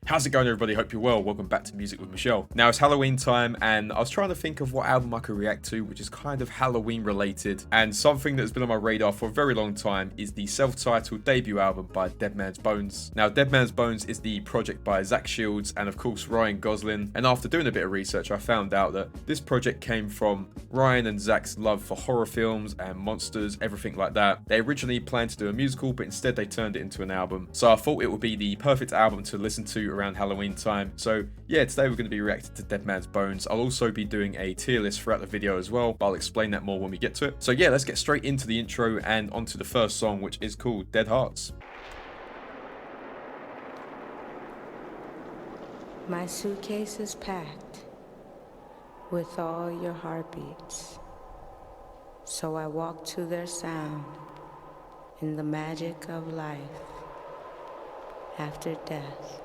How's it going, everybody? Hope you're well. Welcome back to Music with Michelle. Now, it's Halloween time, and I was trying to think of what album I could react to, which is kind of Halloween related. And something that's been on my radar for a very long time is the self-titled debut album by Dead Man's Bones. Now, Dead Man's Bones is the project by Zach Shields and, of course, Ryan Gosling. And after doing a bit of research, I found out that this project came from Ryan and Zach's love for horror films and monsters, everything like that. They originally planned to do a musical, but instead they turned it into an album. So I thought it would be the perfect album to listen to around Halloween time. So yeah, today we're going to be reacting to Dead Man's Bones. I'll also be doing a tier list throughout the video as well, but I'll explain that more when we get to it. So yeah, let's get straight into the intro and onto the first song, which is called Dead Hearts. My suitcase is packed with all your heartbeats, so I walk to their sound in the magic of life after death.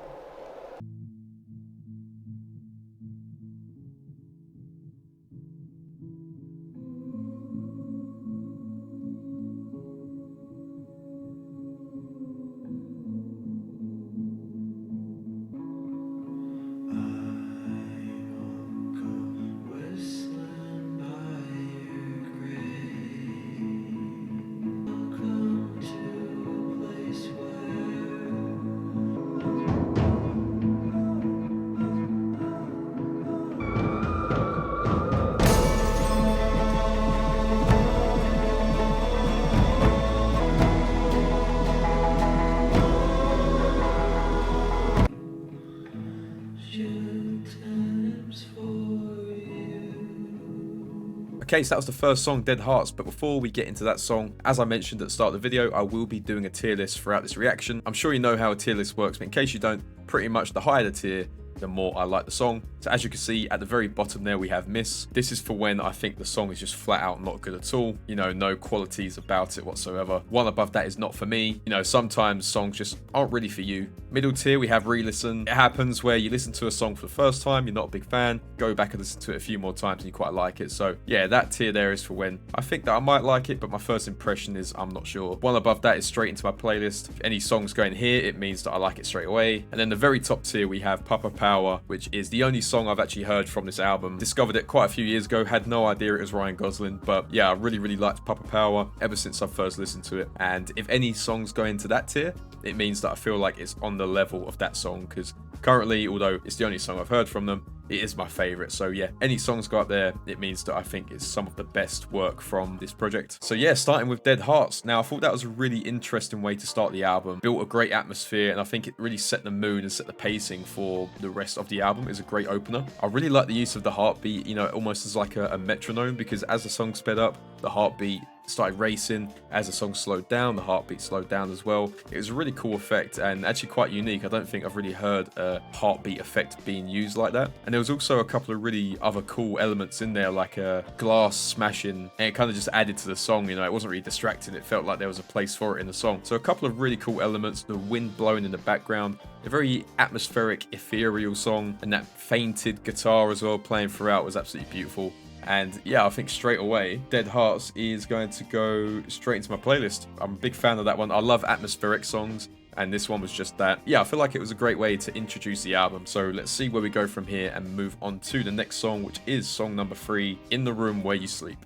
Okay, so that was the first song, Dead Hearts, but before we get into that song, as I mentioned at the start of the video, I will be doing a tier list throughout this reaction. I'm sure you know how a tier list works, but in case you don't, pretty much the higher the tier, the more I like the song. So as you can see at the very bottom there, we have Miss. This is for when I think the song is just flat out not good at all. You know, no qualities about it whatsoever. One above that is not for me. You know, sometimes songs just aren't really for you. Middle tier, we have Re-Listen. It happens where you listen to a song for the first time, you're not a big fan, go back and listen to it a few more times and you quite like it. So yeah, that tier there is for when I think that I might like it, but my first impression is I'm not sure. One above that is straight into my playlist. If any songs go in here, it means that I like it straight away. And then the very top tier, we have Papa Power, which is the only song I've actually heard from this album. Discovered it quite a few years ago, had no idea it was Ryan Gosling, but yeah, I really liked Papa Power ever since I first listened to it. And if any songs go into that tier, it means that I feel like it's on the level of that song, because currently, although it's the only song I've heard from them, it is my favorite. So yeah, any songs go up there, it means that I think it's some of the best work from this project. So yeah, starting with Dead Hearts. Now, I thought that was a really interesting way to start the album. Built a great atmosphere, and I think it really set the mood and set the pacing for the rest of the album. It's a great opener. I really like the use of the heartbeat, you know, almost as like a metronome, because as the song sped up, the heartbeat started racing. As the song slowed down, the heartbeat slowed down as well. It was a really cool effect and actually quite unique. I don't think I've really heard a heartbeat effect being used like that. And there was also a couple of really other cool elements in there, like a glass smashing, and it kind of just added to the song. You know, it wasn't really distracting. It felt like there was a place for it in the song. So a couple of really cool elements, the wind blowing in the background, a very atmospheric, ethereal song, and that fainted guitar as well playing throughout was absolutely beautiful. And yeah, I think straight away, Dead Hearts is going to go straight into my playlist. I'm a big fan of that one. I love atmospheric songs, and this one was just that. Yeah, I feel like it was a great way to introduce the album. So let's see where we go from here and move on to the next song, which is song number 3, In the Room Where You Sleep.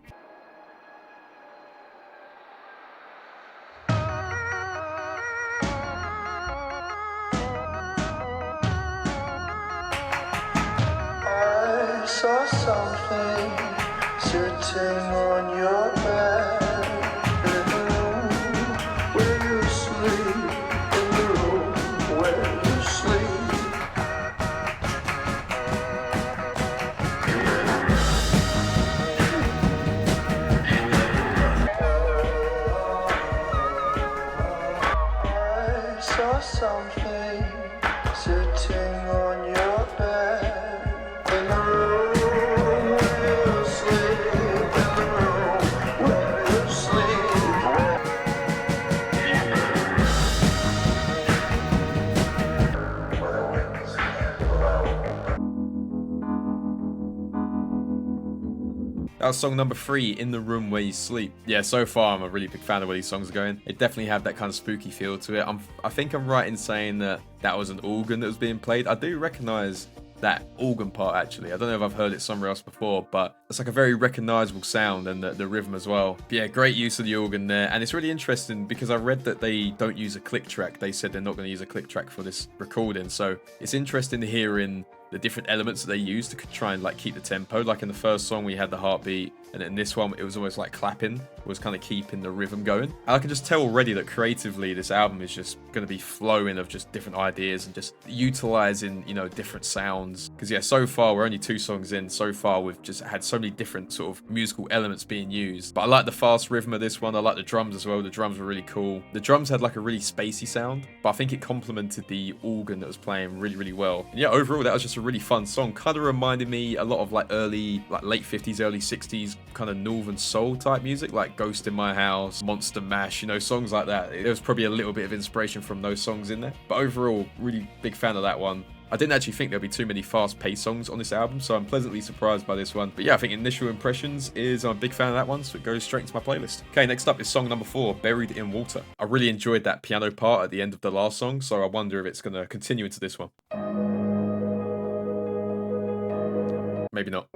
I saw something sitting on your bed in the room where you sleep, in the room where you sleep. I saw something sitting on your bed in the room where you sleep, in the room where you sleep. That was song number 3, In the Room Where You Sleep. Yeah, so far I'm a really big fan of where these songs are going. They definitely have that kind of spooky feel to it. I think I'm right in saying that that was an organ that was being played. I do recognize that organ part actually. I don't know if I've heard it somewhere else before, but it's like a very recognizable sound, and the rhythm as well. But yeah, great use of the organ there. And it's really interesting because I read that they don't use a click track. They said they're not going to use a click track for this recording. So it's interesting hearing the different elements that they use to try and like keep the tempo. Like in the first song we had the heartbeat, and in this one it was almost like clapping, was kind of keeping the rhythm going. And I can just tell already that creatively this album is just going to be flowing of just different ideas and just utilizing, you know, different sounds. Because yeah, so far we're only 2 songs in. So far we've just had so many different sort of musical elements being used. But I like the fast rhythm of this one. I like the drums as well. The drums were really cool. The drums had like a really spacey sound, but I think it complemented the organ that was playing really, really well. And yeah, overall that was just a really fun song. Kind of reminded me a lot of like late 50s, early 60s kind of northern soul type music, like Ghost in My House, Monster Mash, you know, songs like that. There was probably a little bit of inspiration from those songs in there. But overall, really big fan of that one. I didn't actually think there'll be too many fast-paced songs on this album, so I'm pleasantly surprised by this one. But yeah, I think initial impressions is I'm a big fan of that one, so it goes straight into my playlist. Okay, next up is song number 4, Buried in Water. I really enjoyed that piano part at the end of the last song, so I wonder if it's going to continue into this one. Maybe not.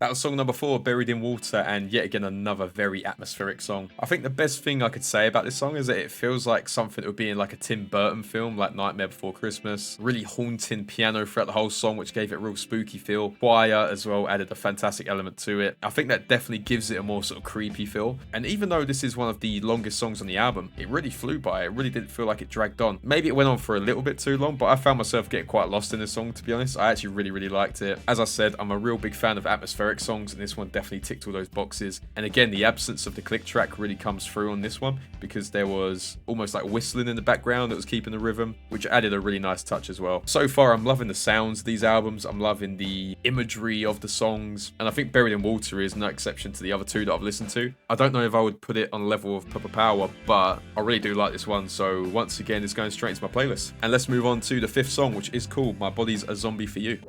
That was song number 4, Buried in Water, and yet again another very atmospheric song. I think the best thing I could say about this song is that it feels like something that would be in like a Tim Burton film, like Nightmare Before Christmas. Really haunting piano throughout the whole song, which gave it a real spooky feel. Choir as well added a fantastic element to it. I think that definitely gives it a more sort of creepy feel. And even though this is one of the longest songs on the album, it really flew by. It really didn't feel like it dragged on. Maybe it went on for a little bit too long, but I found myself getting quite lost in this song, to be honest. I actually really, really liked it. As I said, I'm a real big fan of atmospheric songs, and this one definitely ticked all those boxes. And again, the absence of the click track really comes through on this one, because there was almost like whistling in the background that was keeping the rhythm, which added a really nice touch as well. So far, I'm loving the sounds of these albums. I'm loving the imagery of the songs, and I think Buried in Water is no exception to the other 2 that I've listened to. I don't know if I would put it on the level of Papa Power, but I really do like this one. So once again, it's going straight into my playlist. And let's move on to the 5th song, which is called My Body's a Zombie for You.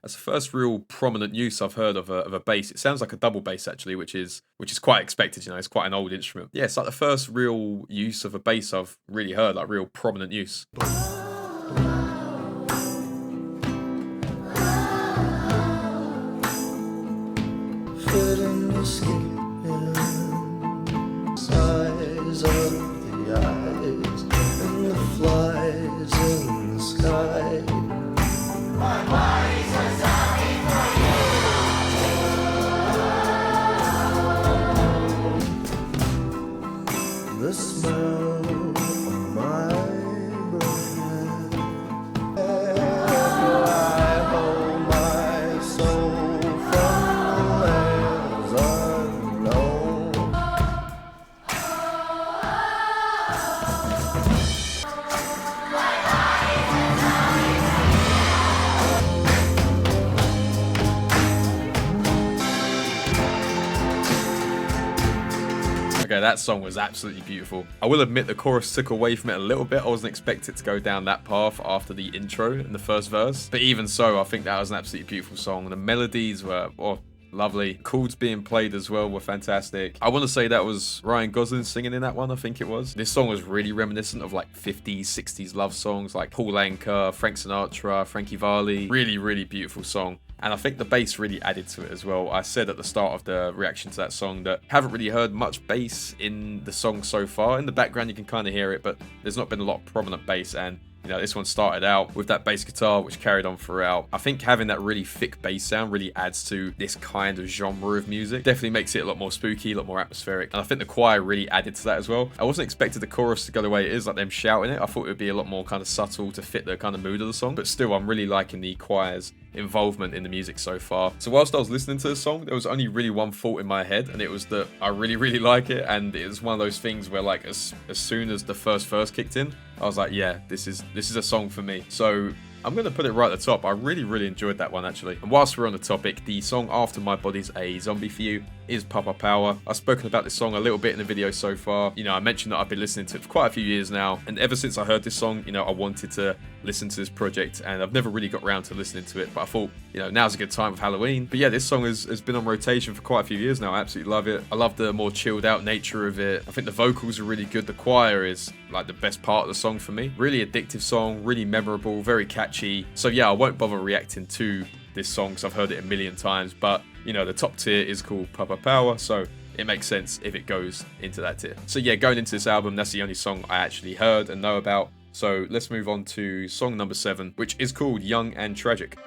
That's the first real prominent use I've heard of a bass. It sounds like a double bass actually, which is quite expected. You know, it's quite an old instrument. Yeah, it's like the first real use of a bass I've really heard, like real prominent use. Fitting escape in size of the eyes and the flies in the sky. My body's a zombie for you. The smell of my breath. I hold my soul from the lands unknown. Okay, that song was absolutely beautiful. I will admit the chorus took away from it a little bit. I wasn't expecting it to go down that path after the intro in the first verse. But even so, I think that was an absolutely beautiful song. The melodies were lovely. Chords being played as well were fantastic. I want to say that was Ryan Gosling singing in that one, I think it was. This song was really reminiscent of like 50s, 60s love songs like Paul Anka, Frank Sinatra, Frankie Valli. Really, really beautiful song. and I think the bass really added to it as well. I said at the start of the reaction to that song that I haven't really heard much bass in the song so far. In the background you can kind of hear it, but there's not been a lot of prominent bass, and you know, this one started out with that bass guitar, which carried on throughout. I think having that really thick bass sound really adds to this kind of genre of music. Definitely makes it a lot more spooky, a lot more atmospheric. And I think the choir really added to that as well. I wasn't expecting the chorus to go the way it is, like them shouting it. I thought it would be a lot more kind of subtle to fit the kind of mood of the song. But still, I'm really liking the choir's involvement in the music so far. So whilst I was listening to the song, there was only really one thought in my head, and it was that I really like it. And it was one of those things where, like, as soon as the first verse kicked in, I was like, yeah, this is a song for me. So I'm going to put it right at the top. I really enjoyed that one, actually. And whilst we're on the topic, the song after My Body's a Zombie for You is Papa Power. I've spoken about this song a little bit in the video so far. You know, I mentioned that I've been listening to it for quite a few years now. And ever since I heard this song, you know, I wanted to listen to this project, and I've never really got around to listening to it. But I thought, you know, now's a good time with Halloween. But yeah, this song has been on rotation for quite a few years now. I absolutely love it. I love the more chilled out nature of it. I think the vocals are really good. The choir is like the best part of the song for me. Really addictive song, really memorable, very catchy. So yeah, I won't bother reacting to this song because I've heard it a million times. But you know, the top tier is called Papa Power, so it makes sense if it goes into that tier. So yeah, going into this album, that's the only song I actually heard and know about. So let's move on to song number 7, which is called Young and Tragic.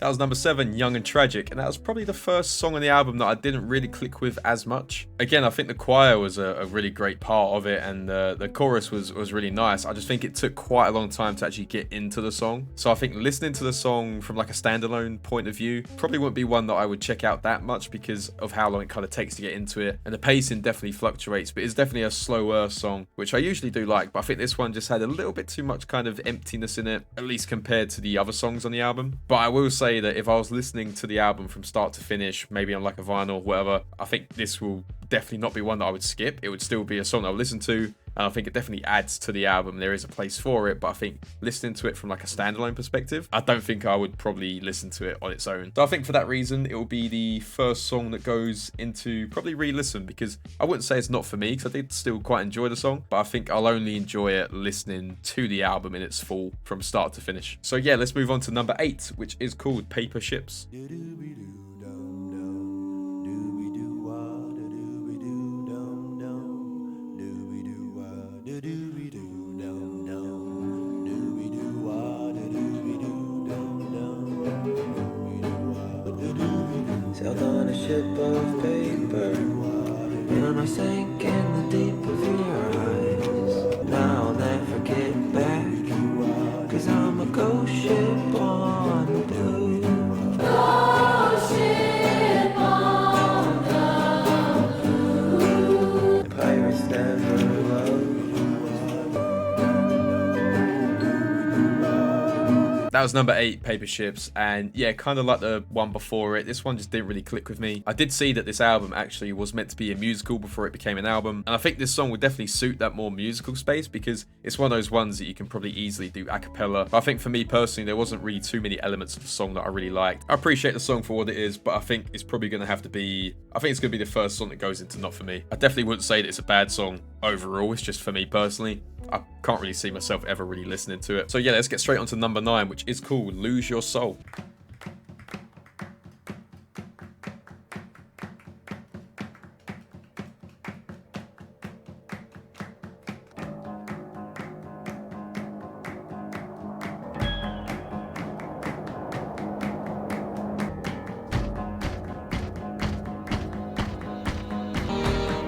That was number 7, Young and Tragic, and that was probably the first song on the album that I didn't really click with as much. Again, I think the choir was a really great part of it, and the chorus was really nice. I just think it took quite a long time to actually get into the song. So I think listening to the song from like a standalone point of view probably wouldn't be one that I would check out that much because of how long it kind of takes to get into it. And the pacing definitely fluctuates, but it's definitely a slower song, which I usually do like, but I think this one just had a little bit too much kind of emptiness in it, at least compared to the other songs on the album. But I will say that if I was listening to the album from start to finish, maybe on like a vinyl or whatever, I think this will definitely not be one that I would skip. It would still be a song I would listen to, and I think it definitely adds to the album. There is a place for it, but I think listening to it from like a standalone perspective, I don't think I would probably listen to it on its own. So I think for that reason, it will be the first song that goes into probably re-listen, because I wouldn't say it's not for me, because I did still quite enjoy the song, but I think I'll only enjoy it listening to the album in its full from start to finish. So yeah, let's move on to number 8, which is called Paper Ships. Sailed on a ship of paper, and I sank in the deep of your eyes. Now I'll never get back, 'cause I'm a ghost ship on the blue. Ghost ship on the blue. Pirates never love. That was number 8, Paper Ships, and yeah, kind of like the one before it, this one just didn't really click with me. I did see that this album actually was meant to be a musical before it became an album, and I think this song would definitely suit that more musical space because it's one of those ones that you can probably easily do a cappella. But I think for me personally, there wasn't really too many elements of the song that I really liked. I appreciate the song for what it is, but I think it's probably going to have to be, I think it's going to be the first song that goes into not for me. I definitely wouldn't say that it's a bad song overall, it's just for me personally. I can't really see myself ever really listening to it. So yeah, let's get straight on to number 9, which is called Lose Your Soul.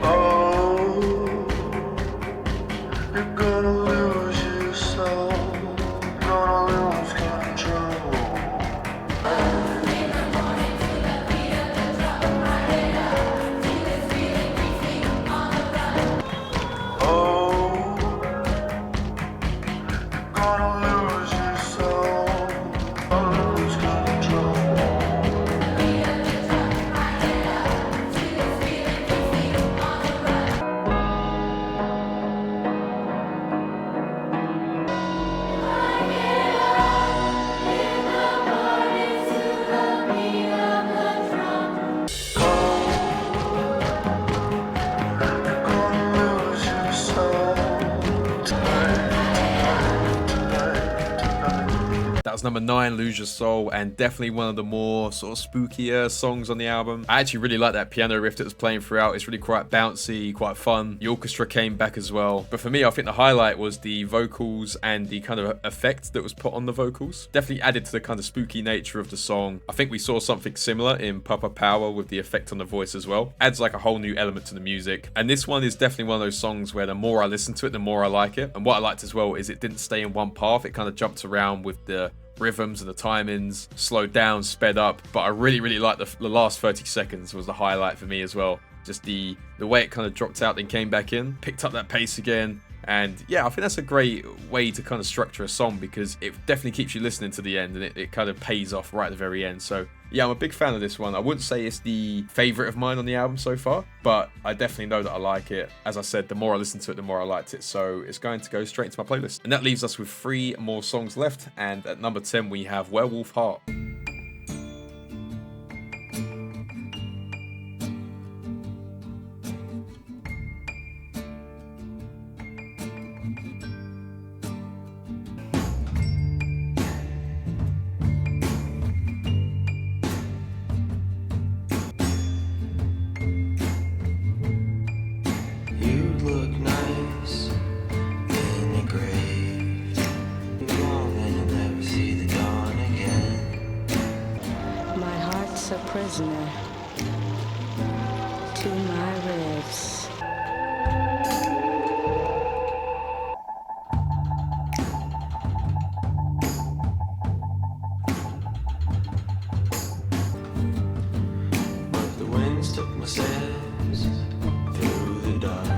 Oh, you're gonna lose your soul, gonna lose That was number 9, Lose Your Soul, and definitely one of the more sort of spookier songs on the album. I actually really like that piano riff that was playing throughout. It's really quite bouncy, quite fun. The orchestra came back as well. But for me, I think the highlight was the vocals and the kind of effect that was put on the vocals. Definitely added to the kind of spooky nature of the song. I think we saw something similar in Papa Power with the effect on the voice as well. Adds like a whole new element to the music. And this one is definitely one of those songs where the more I listen to it, the more I like it. And what I liked as well is it didn't stay in one path. It kind of jumped around with the rhythms and the timings, slowed down, sped up. But I really like the last 30 seconds was the highlight for me as well. Just the way it kind of dropped out then came back in, picked up that pace again. And yeah, I think that's a great way to kind of structure a song, because it definitely keeps you listening to the end, and it kind of pays off right at the very end. So yeah, I'm a big fan of this one. I wouldn't say it's the favorite of mine on the album so far, but I definitely know that I like it. As I said, the more I listened to it, the more I liked it. So it's going to go straight into my playlist. And that leaves us with 3 more songs left. And at number 10, we have Werewolf Heart. A prisoner to my ribs. But the winds took my steps through the dark.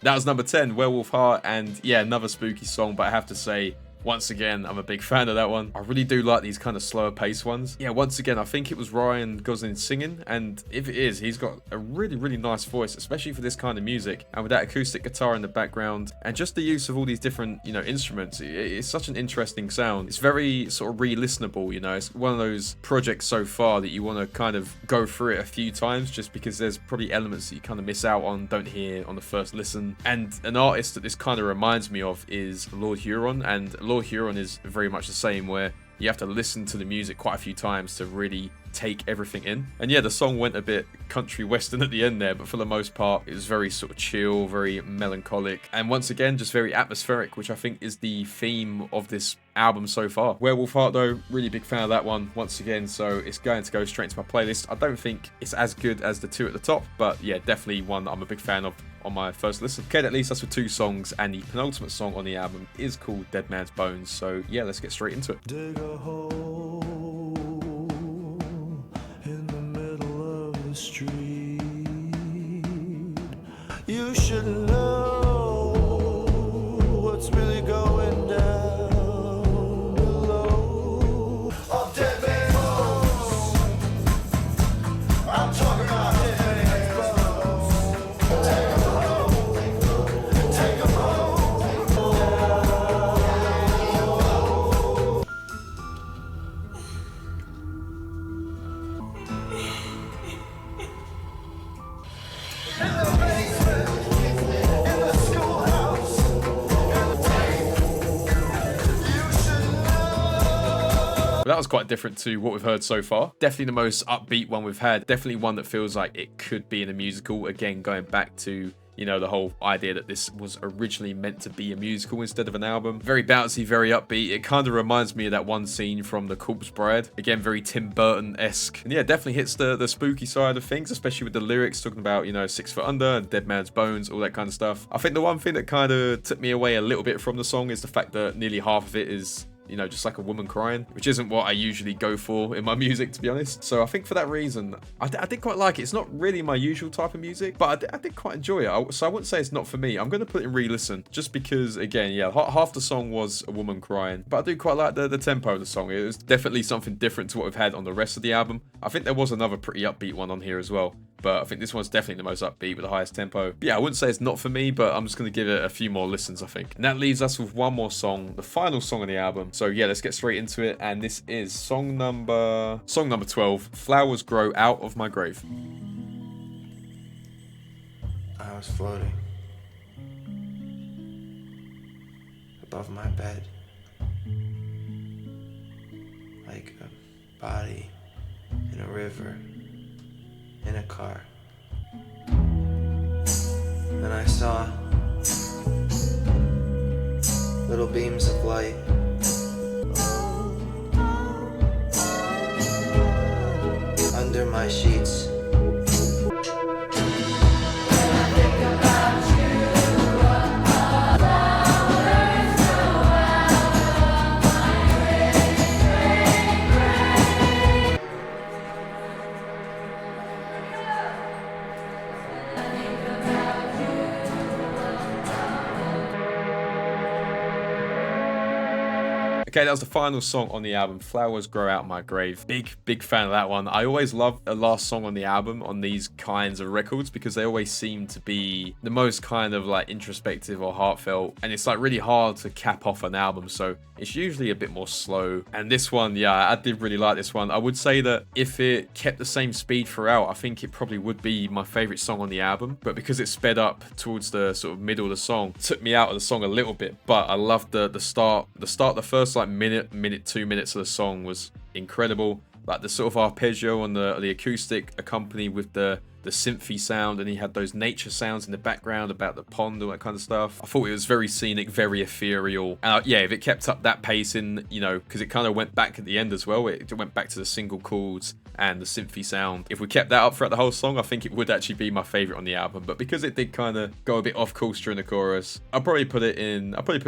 That was number 10, Werewolf Heart, and yeah, another spooky song, but I have to say, once again, I'm a big fan of that one. I really do like these kind of slower paced ones. Yeah, once again, I think it was Ryan Gosling singing, and if it is, he's got a really nice voice, especially for this kind of music. And with that acoustic guitar in the background, and just the use of all these different, instruments, it's such an interesting sound. It's very sort of re-listenable, It's one of those projects so far that you want to kind of go through it a few times, just because there's probably elements that you kind of miss out on, don't hear on the first listen. And an artist that this kind of reminds me of is Lord Huron, and Lord Huron is very much the same, where you have to listen to the music quite a few times to really take everything in. And yeah, the song went a bit country western at the end there, but for the most part, it was very sort of chill, very melancholic, and once again, just very atmospheric, which I think is the theme of this album so far. Werewolf Heart though, really big fan of that one once again, so it's going to go straight into my playlist. I don't think it's as good as the 2 at the top, but yeah, definitely one that I'm a big fan of on my first listen. Okay, that leaves us with 2 songs, and the penultimate song on the album is called Dead Man's Bones. So yeah, let's get straight into it. Dig a hole in the middle of the street. You should know what's really going down below. Of dead man's bones. I'm talking about dead man's bones. Take 'em home. Take 'em home. But that was quite different to what we've heard so far. Definitely the most upbeat one we've had. Definitely one that feels like it could be in a musical. Again, going back to, the whole idea that this was originally meant to be a musical instead of an album. Very bouncy, very upbeat. It kind of reminds me of that one scene from The Corpse Bride. Again, very Tim Burton-esque. And yeah, definitely hits the spooky side of things, especially with the lyrics talking about, 6 Foot Under and Dead Man's Bones, all that kind of stuff. I think the one thing that kind of took me away a little bit from the song is the fact that nearly half of it is just like a woman crying, which isn't what I usually go for in my music, to be honest. So I think for that reason, I did quite like it. It's not really my usual type of music, but I did quite enjoy it. So I wouldn't say it's not for me. I'm going to put it in re-listen, just because, again, yeah, half the song was a woman crying, but I do quite like the tempo of the song. It was definitely something different to what we've had on the rest of the album. I think there was another pretty upbeat one on here as well, but I think this one's definitely the most upbeat with the highest tempo. But yeah, I wouldn't say it's not for me, but I'm just going to give it a few more listens, I think. And that leaves us with one more song, the final song on the album. So yeah, let's get straight into it. And this is song number 12, Flowers Grow Out of My Grave. was floating above my bed like a body in a river, in a car. And I saw little beams of light under my sheets. Okay, that was the final song on the album, Flowers Grow Out My Grave. Big fan of that one. I always love the last song on the album on these kinds of records because they always seem to be the most kind of like introspective or heartfelt, and it's like really hard to cap off an album, so it's usually a bit more slow. And this one, yeah, I did really like this one. I would say that if it kept the same speed throughout, I think it probably would be my favorite song on the album, but because it sped up towards the sort of middle of the song, it took me out of the song a little bit. But I loved the start, the first like minute 2 minutes of the song was incredible. Like the sort of arpeggio on the acoustic accompanied with the synthy sound, and he had those nature sounds in the background about the pond, all that kind of stuff. I thought it was very scenic, very ethereal. Yeah, if it kept up that pace in, you know, because it kind of went back at the end as well. It went back to the single chords and the synthy sound. If we kept that up throughout the whole song, I think it would actually be my favorite on the album. But because it did kind of go a bit off course during the chorus, I'll probably put it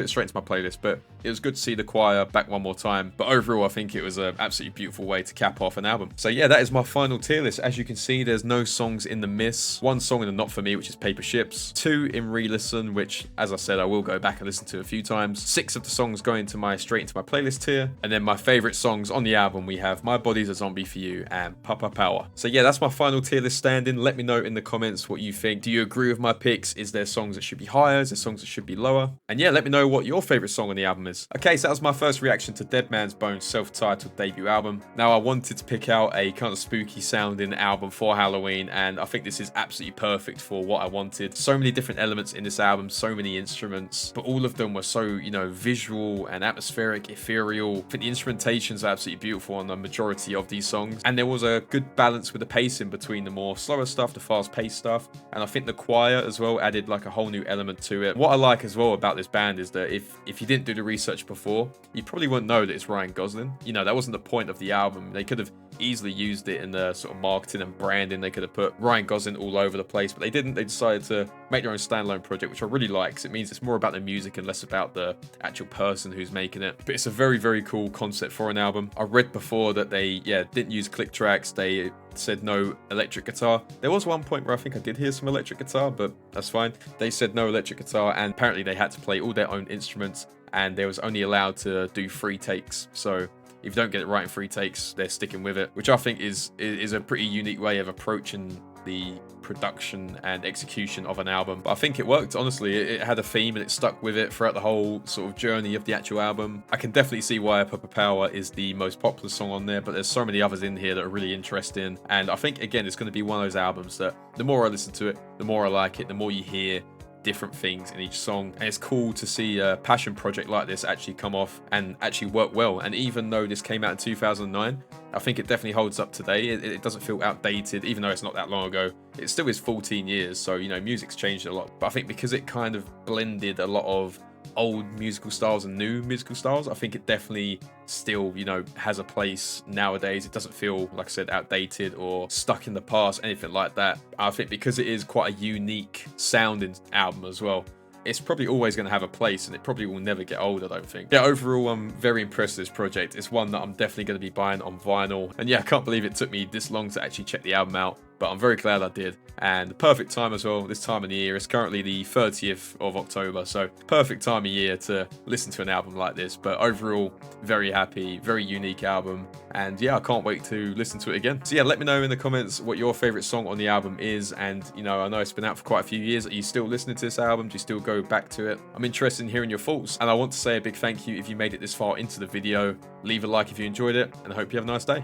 straight into my playlist. But it was good to see the choir back one more time. But overall, I think it was an absolutely beautiful way to cap off an album. So yeah, that is my final tier list. As you can see, there's no songs in the miss. One song in the not for me, which is Paper Ships. 2 in re-listen, which, as I said, I will go back and listen to a few times. 6 of the songs go into straight into my playlist tier. And then my favorite songs on the album, we have My Body's a Zombie for You and Papa Power. So yeah, that's my final tier list standing. Let me know in the comments what you think. Do you agree with my picks? Is there songs that should be higher? Is there songs that should be lower? And yeah, let me know what your favorite song on the album is. Okay, so that was my first reaction to Dead Man's Bones' self-titled debut album. Now, I wanted to pick out a kind of spooky sounding album for Halloween, and I think this is absolutely perfect for what I wanted. So many different elements in this album, so many instruments, but all of them were so, you know, visual and atmospheric, ethereal. I think the instrumentations are absolutely beautiful on the majority of these songs, and there was a good balance with the pacing between the more slower stuff, the fast-paced stuff, and I think the choir as well added like a whole new element to it. What I like as well about this band is that if you didn't do the research before, you probably wouldn't know that it's Ryan Gosling. You know, that wasn't the point of the album. They could have easily used it in the sort of marketing and branding. They could have put Ryan Gosling all over the place, but they didn't. They decided to make their own standalone project, which I really like, because it means it's more about the music and less about the actual person who's making it. But it's a very, very cool concept for an album. I read before that they, didn't use click tracks. They said no electric guitar. There was one point where I think I did hear some electric guitar, but that's fine. They said no electric guitar, and apparently they had to play all their own instruments, and they was only allowed to do 3 takes. So if you don't get it right in 3 takes, they're sticking with it, which I think is a pretty unique way of approaching the production and execution of an album. But I think it worked, honestly. It had a theme and it stuck with it throughout the whole sort of journey of the actual album. I can definitely see why Papa Power is the most popular song on there, but there's so many others in here that are really interesting. And I think, again, it's going to be one of those albums that the more I listen to it, the more I like it, the more you hear different things in each song. And it's cool to see a passion project like this actually come off and actually work well. And even though this came out in 2009, I think it definitely holds up today. It doesn't feel outdated, even though it's not that long ago. It still is 14 years, so, you know, music's changed a lot. But I think because it kind of blended a lot of old musical styles and new musical styles, I think it definitely still, you know, has a place nowadays. It doesn't feel, like I said, outdated or stuck in the past, anything like that. I think because it is quite a unique sounding album as well, it's probably always going to have a place, and it probably will never get old, I don't think. Yeah, overall, I'm very impressed with this project. It's one that I'm definitely going to be buying on vinyl. And yeah, I can't believe it took me this long to actually check the album out, but I'm very glad I did. And the perfect time as well, this time of the year. It's currently the 30th of October, so perfect time of year to listen to an album like this. But overall, very happy, very unique album. And yeah, I can't wait to listen to it again. So yeah, let me know in the comments what your favorite song on the album is. And, you know, I know it's been out for quite a few years. Are you still listening to this album? Do you still go back to it? I'm interested in hearing your thoughts. And I want to say a big thank you if you made it this far into the video. Leave a like if you enjoyed it, and I hope you have a nice day.